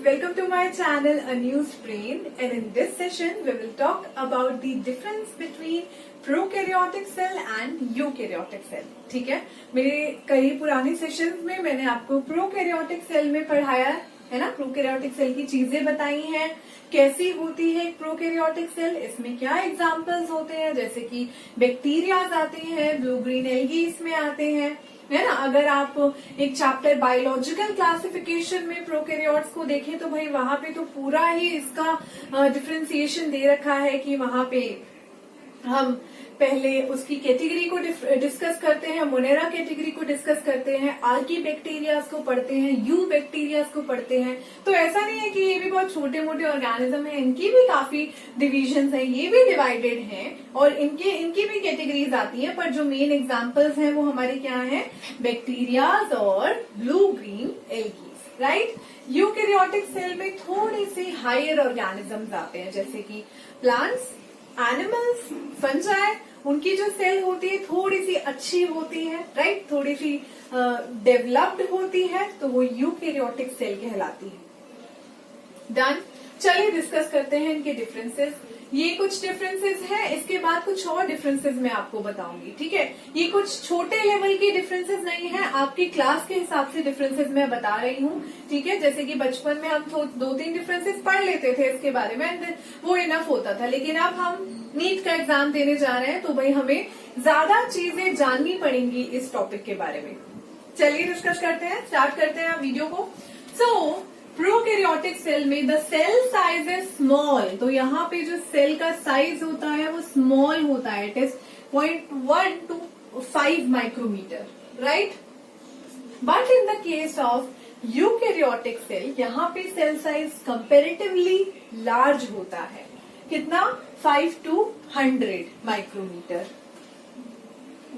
Welcome to my channel A News Brain, and in this session we will talk about the difference between prokaryotic cell and eukaryotic cell. ठीक है, मेरे कई पुराने sessions में मैंने आपको प्रोकैरियोटिक सेल में पढ़ाया है ना, प्रोकैरियोटिक सेल की चीजें बताई हैं, कैसी होती है प्रोकैरियोटिक सेल, इसमें क्या एग्जांपल्स होते हैं, जैसे कि बैक्टीरियाज आते हैं, ब्लू ग्रीन एल्गी इसमें आते हैं, है ना। अगर आप एक चैप्टर बायोलॉजिकल क्लासिफिकेशन में प्रोकैरियोट्स को देखें तो भाई वहां पे तो पूरा ही इसका डिफरेंशिएशन दे रखा है कि वहां पे हम पहले उसकी कैटेगरी को डिस्कस करते हैं, मोनेरा कैटेगरी को डिस्कस करते हैं, आर्की बैक्टीरियाज को पढ़ते हैं, यू बैक्टीरियाज को पढ़ते हैं। तो ऐसा नहीं है कि ये भी बहुत छोटे मोटे ऑर्गेनिज्म है, इनकी भी काफी डिविजन्स हैं, ये भी डिवाइडेड हैं और इनकी भी कैटेगरीज आती हैं, पर जो मेन एग्जांपल्स हैं वो हमारे क्या हैं, बैक्टीरियाज और blue green algaes, right. Eukaryotic cell में थोड़ी सी हायर ऑर्गेनिजम्स आते हैं, जैसे कि प्लांट्स, एनिमल्स, फंजाई, उनकी जो सेल होती है थोड़ी सी अच्छी होती है, राइट, थोड़ी सी डेवलप्ड होती है, तो वो यूकैरियोटिक सेल कहलाती है। डन। चलिए डिस्कस करते हैं इनके डिफरेंसेस। ये कुछ डिफरेंसेस हैं, इसके बाद कुछ और डिफरेंसेस मैं आपको बताऊंगी, ठीक है। ये कुछ छोटे लेवल के डिफरेंसेस नहीं है, आपकी क्लास के हिसाब से डिफरेंसेस मैं बता रही हूँ, ठीक है। जैसे कि बचपन में हम 2-3 डिफरेंसेस पढ़ लेते थे इसके बारे में, वो इनफ होता था, लेकिन अब हम नीट का एग्जाम देने जा रहे हैं तो भाई हमें ज्यादा चीजें जाननी पड़ेंगी इस टॉपिक के बारे में। चलिए डिस्कस करते हैं, स्टार्ट करते हैं वीडियो को। सो प्रोकैरियोटिक सेल में the cell size is small, तो यहाँ पे जो सेल का साइज होता है वो स्मॉल होता है, it is 0.1 to 5 micrometre, right. But in the case of eukaryotic cell यहाँ पे सेल साइज कंपेरेटिवली लार्ज होता है, कितना, 5 to 100 micrometre,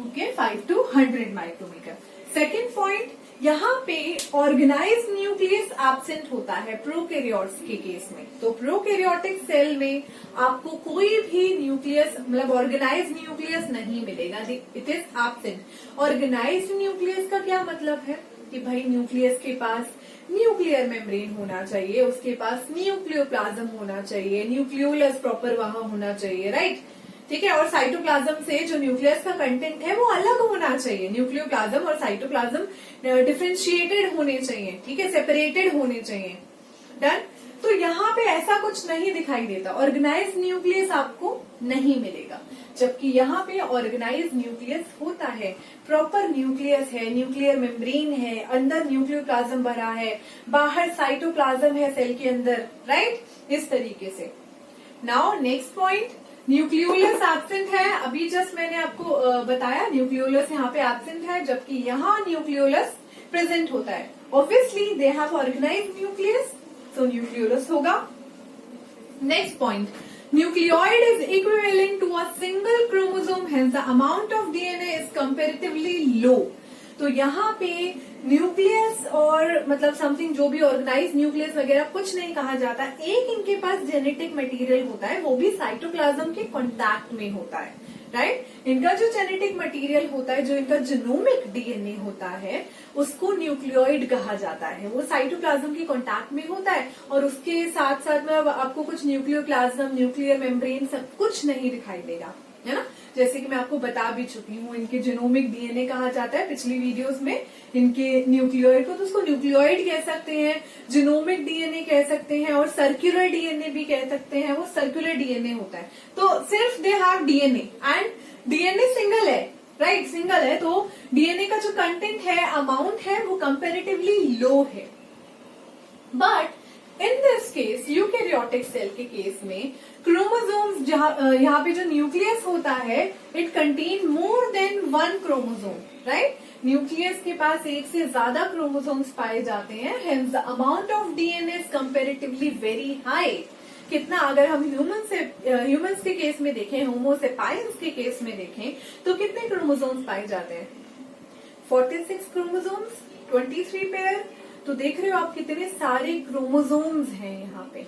okay, 5 to 100 micrometre. Second point, यहाँ पे ऑर्गेनाइज्ड न्यूक्लियस एब्सेंट होता है प्रोकैरियोट्स के केस में। तो प्रोकैरियोटिक सेल में आपको कोई भी न्यूक्लियस मतलब ऑर्गेनाइज्ड न्यूक्लियस नहीं मिलेगा, it is absent. Organised nucleus का क्या मतलब है कि भाई न्यूक्लियस के पास न्यूक्लियर मेम्ब्रेन होना चाहिए, उसके पास न्यूक्लियोप्लाज्म होना चाहिए, न्यूक्लियोलस प्रॉपर वहां होना चाहिए, राइट, ठीक है। और साइटोप्लाज्म से जो न्यूक्लियस का कंटेंट है वो अलग होना चाहिए, न्यूक्लियोप्लाज्म और साइटोप्लाज्म डिफरेंशिएटेड होने चाहिए, ठीक है, सेपरेटेड होने चाहिए। डन। तो यहाँ पे ऐसा कुछ नहीं दिखाई देता, ऑर्गेनाइज्ड न्यूक्लियस आपको नहीं मिलेगा, जबकि यहाँ पे ऑर्गेनाइज्ड न्यूक्लियस होता है, प्रॉपर न्यूक्लियस है, न्यूक्लियर मेम्ब्रेन है, अंदर न्यूक्लियोप्लाज्म भरा है, बाहर साइटोप्लाज्म है सेल के अंदर, राइट, इस तरीके से। Now next point, nucleolus absent है, अभी जस्ट मैंने आपको बताया न्यूक्लियोलस यहाँ पे एब्सेंट है, जबकि यहाँ न्यूक्लियोलस प्रेजेंट होता है। Obviously they have organised nucleus, तो न्यूक्लियोलस होगा। Next point, nucleoid is equivalent to a single chromosome, hence the amount of DNA is comparatively low. तो यहाँ पे न्यूक्लियस और मतलब समथिंग जो भी ऑर्गेनाइज न्यूक्लियस वगैरह कुछ नहीं कहा जाता, एक इनके पास जेनेटिक मटेरियल होता है, वो भी साइटोप्लाज्म के कांटेक्ट में होता है, राइट। इनका जो जेनेटिक मटेरियल होता है, जो इनका जीनोमिक डीएनए होता है, उसको न्यूक्लियोइड कहा जाता है, वो साइटोप्लाज्म के कांटेक्ट में होता है और उसके साथ साथ में आपको कुछ न्यूक्लियोप्लाज्म, न्यूक्लियर मेम्ब्रेन सब कुछ नहीं दिखाई देगा, है ना। जैसे कि मैं आपको बता भी चुकी हूँ, इनके जीनोमिक डीएनए कहा जाता है पिछली वीडियोस में, इनके न्यूक्लियोइड को तो उसको न्यूक्लियोइड कह सकते हैं, जीनोमिक डीएनए कह सकते हैं और सर्कुलर डीएनए भी कह सकते हैं, वो सर्कुलर डीएनए होता है। तो सिर्फ they have DNA and DNA single है, राइट, सिंगल है, तो डीएनए का जो कंटेंट है, अमाउंट है, वो कंपेरेटिवली लो है। But in this case eukaryotic cell के केस में क्रोमोसोम्स, यहाँ पे जो न्यूक्लियस होता है, it contain more than 1 chromosome, right. Nucleus के पास एक से ज्यादा क्रोमोसोम्स पाए जाते हैं, hence the amount of DNA is comparatively very high. कितना, अगर हम ह्यूमंस के केस में देखें, होमो सेपियंस के केस में देखें, तो कितने क्रोमोसोम्स पाए जाते हैं, 46 क्रोमोसोम्स, 23 पेयर। तो देख रहे हो आप कितने सारे क्रोमोसोम्स हैं यहाँ पे,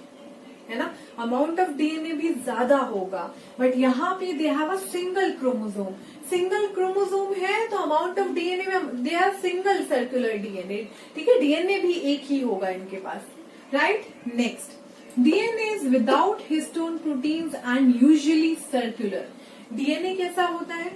है ना। अमाउंट ऑफ डीएनए भी ज्यादा होगा, बट यहाँ पे they have a single chromosome, single chromosome है तो अमाउंट ऑफ डीएनए में they have single circular DNA, ठीक है, डीएनए भी एक ही होगा इनके पास, right. Next, DNA is without histone proteins and usually circular. DNA कैसा होता है?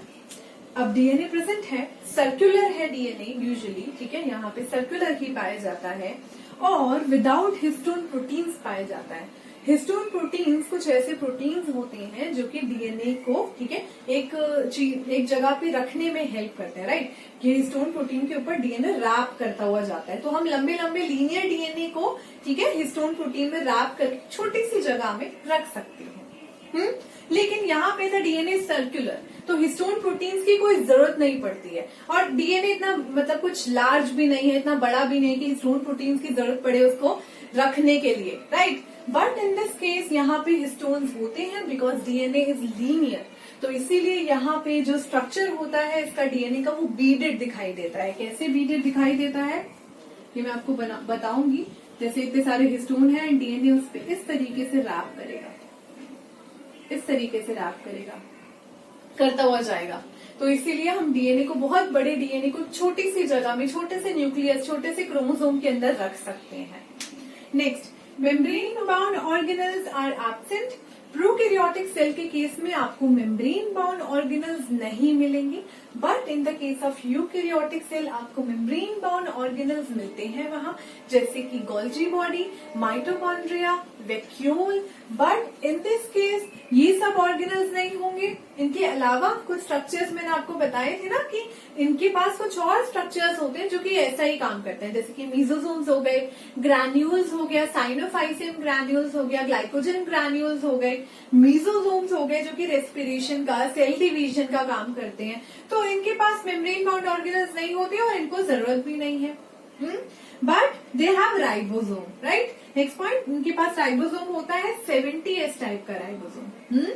अब डीएनए प्रेजेंट है, सर्कुलर है डीएनए यूजुअली, ठीक है, यहाँ पे सर्कुलर ही पाया जाता है और विदाउट हिस्टोन प्रोटीन्स पाया जाता है। हिस्टोन प्रोटीन्स कुछ ऐसे प्रोटीन्स होते हैं जो कि डीएनए को, ठीक है, एक जगह पे रखने में हेल्प करते हैं, राइट। ये हिस्टोन प्रोटीन के ऊपर डीएनए रैप करता हुआ जाता है, तो हम लंबे लंबे लीनियर डीएनए को, ठीक है, हिस्टोन प्रोटीन में रैप करके छोटी सी जगह में रख सकते हैं। लेकिन यहाँ पे था डीएनए सर्कुलर, तो हिस्टोन प्रोटीन्स की कोई जरूरत नहीं पड़ती है और डीएनए इतना मतलब कुछ लार्ज भी नहीं है, इतना बड़ा भी नहीं कि हिस्टोन प्रोटीन्स की जरूरत पड़े उसको रखने के लिए, right. But in this case यहाँ पे हिस्टोन्स होते हैं बिकॉज डीएनए इज लीनियर, तो इसीलिए यहाँ पे जो स्ट्रक्चर होता है इसका डीएनए का वो बीडेड दिखाई देता है। कैसे बीडेड दिखाई देता है ये मैं आपको बताऊंगी। जैसे इतने सारे हिस्टोन है एंड डीएनए उस पर इस तरीके से रैप करेगा, इस तरीके से रैप करेगा, करता हुआ जाएगा। तो इसीलिए हम डीएनए को, बहुत बड़े डीएनए को छोटी सी जगह में, छोटे से न्यूक्लियस, छोटे से क्रोमोसोम के अंदर रख सकते हैं। Next, membrane bound organelles are absent. Prokaryotic cell के केस में आपको मेम्ब्रेन बाउंड ऑर्गेनल्स नहीं मिलेंगे, but in the case of eukaryotic cell आपको मेम्ब्रेन बाउंड ऑर्गेनल्स मिलते हैं वहां, जैसे कि Golgi body, mitochondria, vacuole. But in this case ये सब ऑर्गेनल्स नहीं होंगे। इनके अलावा कुछ स्ट्रक्चर्स मैंने आपको बताए थे ना कि इनके पास कुछ और स्ट्रक्चर्स होते हैं जो कि ऐसा ही काम करते हैं, जैसे कि मीजोसोम्स हो गए, ग्रैन्यूल्स हो गया, साइनोफाइसियम ग्रैन्यूल्स हो गया, ग्लाइकोजन ग्रैन्यूल्स हो गए, मीजोसोम्स हो गए जो कि रेस्पिरेशन का, सेल डिवीजन का काम करते हैं। तो इनके पास मेम्ब्रेन बाउंड ऑर्गेनल्स नहीं होते और इनको जरूरत भी नहीं है। But they have ribosome, right. Next point, इनके पास राइबोसोम होता है 70S टाइप का राइबोसोम।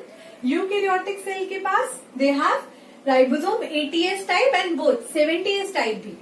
यूकैरियोटिक सेल के पास they have ribosome 80S type and both 70S type भी।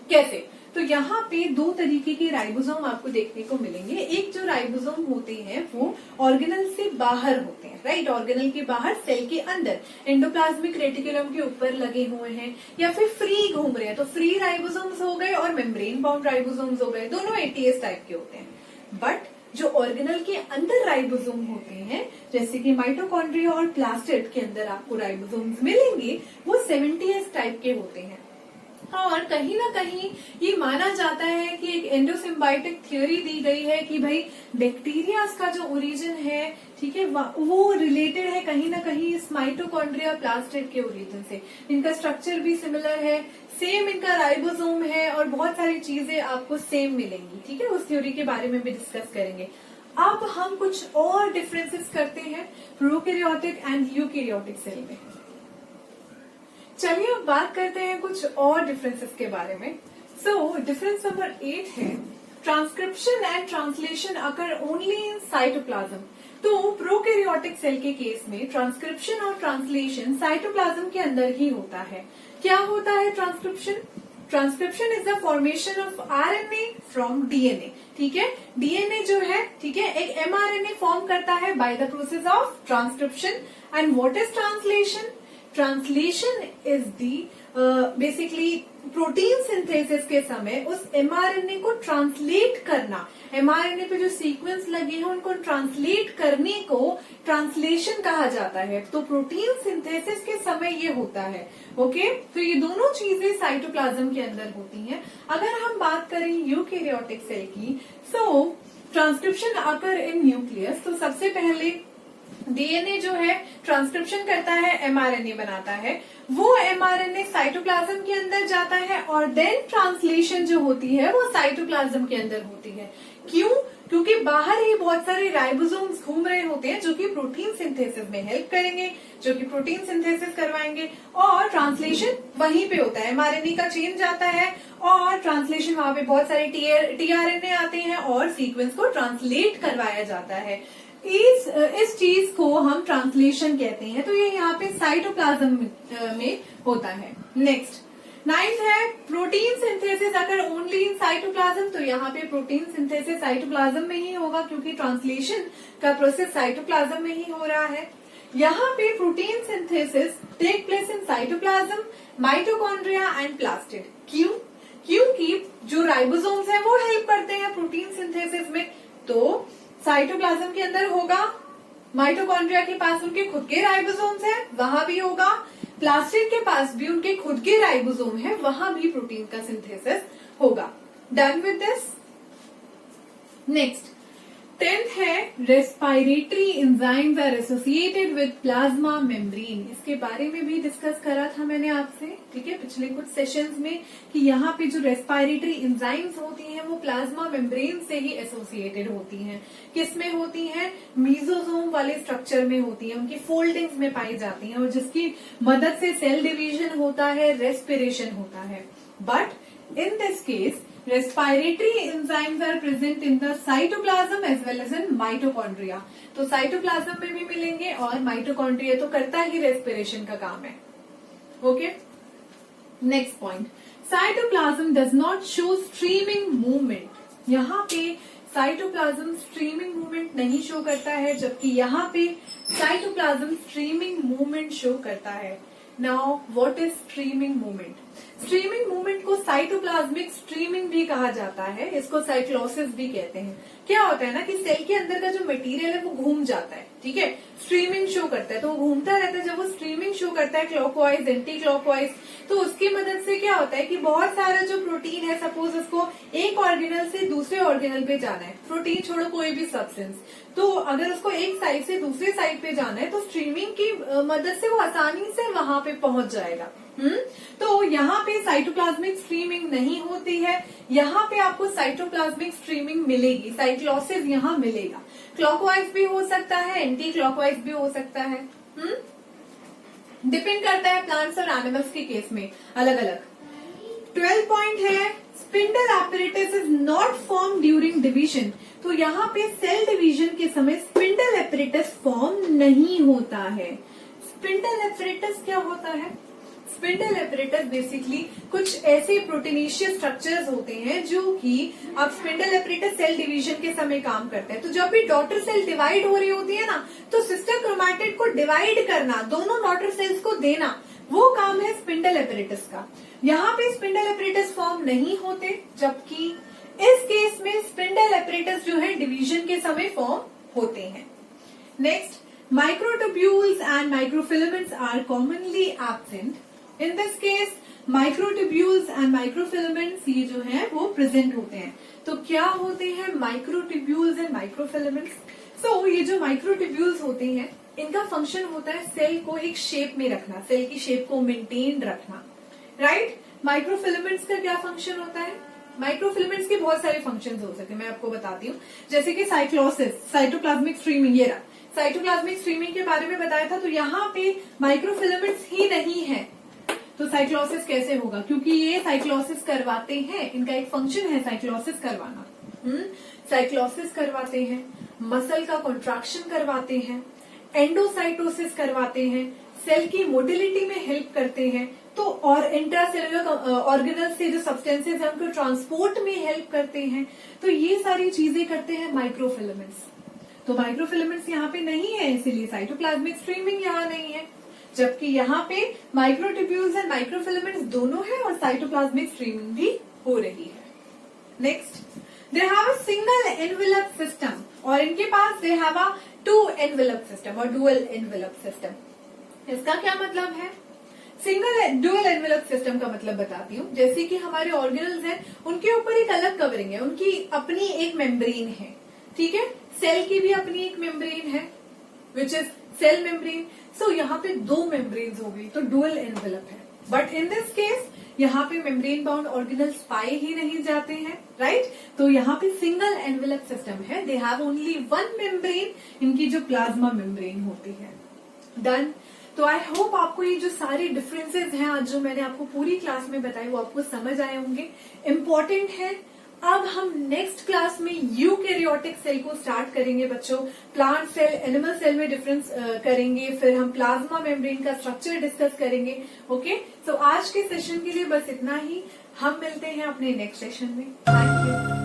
कैसे? तो यहाँ पे दो तरीके के राइबोसोम आपको देखने को मिलेंगे। एक जो राइबोसोम होते हैं वो ऑर्गेनल से बाहर होते हैं, राइट। ऑर्गेनल के बाहर, सेल के अंदर एंडोप्लाज्मिक रेटिकुलम के ऊपर लगे हुए हैं या फिर फ्री घूम रहे हैं, तो फ्री राइबोसोम्स हो गए और मेम्ब्रेन बाउंड राइबोसोम्स हो गए, दोनों 80S टाइप के होते हैं। बट जो ऑर्गेनल के अंदर राइबोसोम होते हैं, जैसे कि माइटोकॉन्ड्रिया और प्लास्टिड के अंदर आपको राइबोसोम्स मिलेंगे, वो 70S टाइप के होते हैं। और कहीं ना कहीं ये माना जाता है कि एक एंडोसिम्बायोटिक थ्योरी दी गई है कि भाई बैक्टीरिया का जो ओरिजिन है, ठीक है, वो रिलेटेड है कहीं ना कहीं इस माइटोकॉन्ड्रिया प्लास्टिड के ओरिजिन से। इनका स्ट्रक्चर भी सिमिलर है, सेम इनका राइबोसोम है और बहुत सारी चीजें आपको सेम मिलेंगी, ठीक है। उस थ्योरी के बारे में भी डिस्कस करेंगे। अब हम कुछ और डिफरेंसेस करते हैं प्रोकैरियोटिक एंड यूकैरियोटिक सेल में। चलिए अब बात करते हैं कुछ और डिफरेंसेस के बारे में। सो डिफरेंस नंबर 8 है, transcription and translation occur only in cytoplasm. तो प्रोकैरियोटिक सेल के केस में ट्रांसक्रिप्शन और ट्रांसलेशन साइटोप्लाज्म के अंदर ही होता है। क्या होता है transcription? Transcription is the formation of RNA from DNA, ठीक है। डीएनए जो है, ठीक है, एक एमआरएनए फॉर्म करता है by the process of transcription. And what is translation? Translation is the basically protein synthesis के समय उस एमआरएनए को ट्रांसलेट करना, एमआरएनए पे जो सीक्वेंस लगे हैं उनको ट्रांसलेट करने को ट्रांसलेशन कहा जाता है। तो प्रोटीन सिंथेसिस के समय ये होता है, ओके। तो ये दोनों चीजें साइटोप्लाज्म के अंदर होती हैं। अगर हम बात करें यूकैरियोटिक सेल की, सो ट्रांसक्रिप्शन अकर इन न्यूक्लियस। तो सबसे पहले डीएनए जो है ट्रांसक्रिप्शन करता है, एमआरएनए बनाता है, वो एमआरएनए साइटोप्लाज्म के अंदर जाता है और देन ट्रांसलेशन जो होती है वो साइटोप्लाज्म के अंदर होती है। क्यों? क्योंकि बाहर ही बहुत सारे राइबोसोम्स घूम रहे होते हैं जो कि प्रोटीन सिंथेसिस में हेल्प करेंगे, जो कि प्रोटीन सिंथेसिस करवाएंगे, और ट्रांसलेशन वहीं पे होता है। एमआरएनए का चेन जाता है और ट्रांसलेशन, वहां पे बहुत सारे टीआरएनए आते हैं और सीक्वेंस को ट्रांसलेट करवाया जाता है। इस चीज को हम ट्रांसलेशन कहते हैं। तो ये यहाँ पे साइटोप्लाज्म में होता है। नेक्स्ट 9th है, प्रोटीन सिंथेसिस अगर ओनली इन साइटोप्लाज्म। तो यहाँ पे प्रोटीन सिंथेसिस साइटोप्लाज्म में ही होगा क्योंकि ट्रांसलेशन का प्रोसेस साइटोप्लाज्म में ही हो रहा है। यहाँ पे protein synthesis take place in cytoplasm, mitochondria and plastid. क्यों? कि जो राइबोसोम्स है वो हेल्प करते हैं प्रोटीन सिंथेसिस में। तो साइटोप्लाज्म के अंदर होगा, माइटोकॉन्ड्रिया के पास उनके खुद के राइबोसोम्स है, वहां भी होगा, प्लास्टिड के पास भी उनके खुद के राइबोसोम है, वहां भी प्रोटीन का सिंथेसिस होगा। Done with this. Next 10th है respiratory enzymes are associated with plasma membrane. इसके बारे में भी डिस्कस करा था मैंने आपसे, ठीक है, पिछले कुछ सेशंस में, कि यहाँ पे जो रेस्पिरेटरी एंजाइम्स होती हैं वो प्लाज्मा मेम्ब्रेन से ही एसोसिएटेड होती हैं। किसमें होती हैं? मीजोसोम वाले स्ट्रक्चर में होती हैं, उनकी फोल्डिंग्स में पाई जाती हैं, और जिसकी मदद से सेल डिवीजन होता है, रेस्पिरेशन होता है। But in this case respiratory enzymes are present in the cytoplasm as well as in mitochondria। तो साइटोप्लाज्म में भी मिलेंगे, और माइटोकॉन्ड्रिया तो करता ही रेस्पिरेशन का काम है। Okay, next point, cytoplasm does not show streaming movement. यहाँ पे साइटोप्लाज्म स्ट्रीमिंग मूवमेंट नहीं शो करता है, जबकि यहाँ पे साइटोप्लाज्म स्ट्रीमिंग मूवमेंट शो करता है। Now what is streaming movement? Streaming movement को साइटोप्लाज्मिक स्ट्रीमिंग भी कहा जाता है, इसको साइक्लोसिस भी कहते हैं। क्या होता है ना कि सेल के अंदर का जो मटेरियल है वो घूम जाता है, ठीक है, स्ट्रीमिंग शो करता है, तो वो घूमता रहता है। जब वो स्ट्रीमिंग शो करता है क्लॉकवाइज, एंटी क्लॉकवाइज, तो उसकी मदद से क्या होता है कि बहुत सारा जो प्रोटीन है, सपोज उसको एक ऑर्गेनल से दूसरे ऑर्गेनल पे जाना है, प्रोटीन छोड़ो कोई भी सब्सटेंस, तो अगर उसको एक साइड से दूसरे साइड पे जाना है तो स्ट्रीमिंग की मदद से वो आसानी से वहां पे पहुंच जाएगा। तो यहाँ पे साइटोप्लाज्मिक स्ट्रीमिंग नहीं होती है, यहाँ पे आपको साइटोप्लाज्मिक स्ट्रीमिंग मिलेगी, साइक्लोसिस यहाँ मिलेगा। क्लॉकवाइज भी हो सकता है, एंटी क्लॉकवाइज भी हो सकता है, डिपेंड करता है प्लांट्स और एनिमल्स के केस में अलग अलग। 12 पॉइंट है spindle apparatus is not form during division. तो यहाँ पे सेल डिवीजन के समय स्पिंडल एपरेटस फॉर्म नहीं होता है। स्पिंडल एपरेटस क्या होता है? स्पिंडल एपरेटस बेसिकली कुछ ऐसे प्रोटीनेशियस स्ट्रक्चर्स होते हैं जो कि अब स्पिंडल एपरेटस सेल डिवीजन के समय काम करते हैं। तो जब भी डॉटर सेल डिवाइड हो रही होती है ना, तो सिस्टर क्रोमैटिड को डिवाइड करना, दोनों डॉटर सेल्स को देना, वो काम है स्पिंडल एपरेटस का। यहाँ पे स्पिंडल एपरेटस फॉर्म नहीं होते, जबकि इस केस में स्पिंडल एपरेटस जो है डिवीजन के समय फॉर्म होते हैं। Next, microtubules and microfilaments are commonly absent. In this case microtubules and microfilaments ये जो है वो प्रेजेंट होते हैं। तो क्या होते हैं माइक्रोट्यूब्यूल्स एंड माइक्रोफिलामेंट्स? सो ये जो माइक्रोट्यूब्यूल्स होते हैं इनका फंक्शन होता है सेल को एक शेप में रखना, सेल की शेप को मेंटेन रखना, राइट। माइक्रोफिलामेंट्स का क्या फंक्शन होता है? माइक्रोफिलामेंट्स के बहुत सारे फंक्शंस हो सकते हैं, मैं आपको बताती हूँ। जैसे कि साइक्लोसिस, साइटोप्लाज्मिक स्ट्रीमिंग, ये रहा साइटोप्लाज्मिक स्ट्रीमिंग के बारे में बताया था। तो यहाँ पे माइक्रोफिलामेंट्स ही नहीं है, तो साइक्लोसिस कैसे होगा? क्योंकि ये साइक्लोसिस करवाते हैं, इनका एक फंक्शन है साइक्लोसिस करवाना। साइक्लोसिस करवाते हैं, मसल का कॉन्ट्रैक्शन करवाते हैं, एंडोसाइटोसिस करवाते हैं, सेल की मोटिलिटी में हेल्प करते हैं, तो और इंट्रासेलुलर ऑर्गेनल से जो सब्सटेंसेस है उनको ट्रांसपोर्ट में हेल्प करते हैं। तो ये सारी चीजें करते हैं माइक्रोफिलामेंट्स। तो माइक्रोफिलामेंट्स यहाँ पे नहीं है, इसीलिए साइटोप्लाज्मिक स्ट्रीमिंग यहाँ नहीं है, जबकि यहाँ पे माइक्रोट्यूब्यूल्स एंड माइक्रोफिलामेंट्स दोनों है और साइटोप्लाज्मिक स्ट्रीमिंग भी हो रही है। Next, they have a single envelope system, और इनके पास they have a 2 envelope system और डुअल एनवेलप सिस्टम। इसका क्या मतलब है? सिंगल डुअल एनवेलप सिस्टम का मतलब बताती हूँ। जैसे कि हमारे ऑर्गेनल्स हैं, उनके ऊपर एक अलग कवरिंग है, उनकी अपनी एक मेम्ब्रेन है, ठीक है। सेल की भी अपनी एक मेम्ब्रेन है विच इज सेल मेम्ब्रेन। सो यहाँ पे 2 मेम्ब्रेन्स हो गई, तो डुअल एनवेलप है। बट इन दिस केस यहाँ पे मेम्ब्रेन बाउंड ऑर्गेनल्स पाए ही नहीं जाते हैं, राइट। तो यहाँ पे सिंगल एनवेलप सिस्टम है, दे हैव ओनली 1 मेम्ब्रेन, इनकी जो प्लाज्मा मेम्ब्रेन होती है। डन। तो आई होप आपको ये जो सारे डिफरेंसेस हैं आज जो मैंने आपको पूरी क्लास में बताए वो आपको समझ आए होंगे, इम्पोर्टेंट है। अब हम नेक्स्ट क्लास में यूकैरियोटिक सेल को स्टार्ट करेंगे बच्चों। प्लांट सेल, एनिमल सेल में डिफरेंस करेंगे, फिर हम प्लाज्मा मेम्ब्रेन का स्ट्रक्चर डिस्कस करेंगे। ओके, सो आज के सेशन के लिए बस इतना ही, हम मिलते हैं अपने नेक्स्ट सेशन में। Thank you.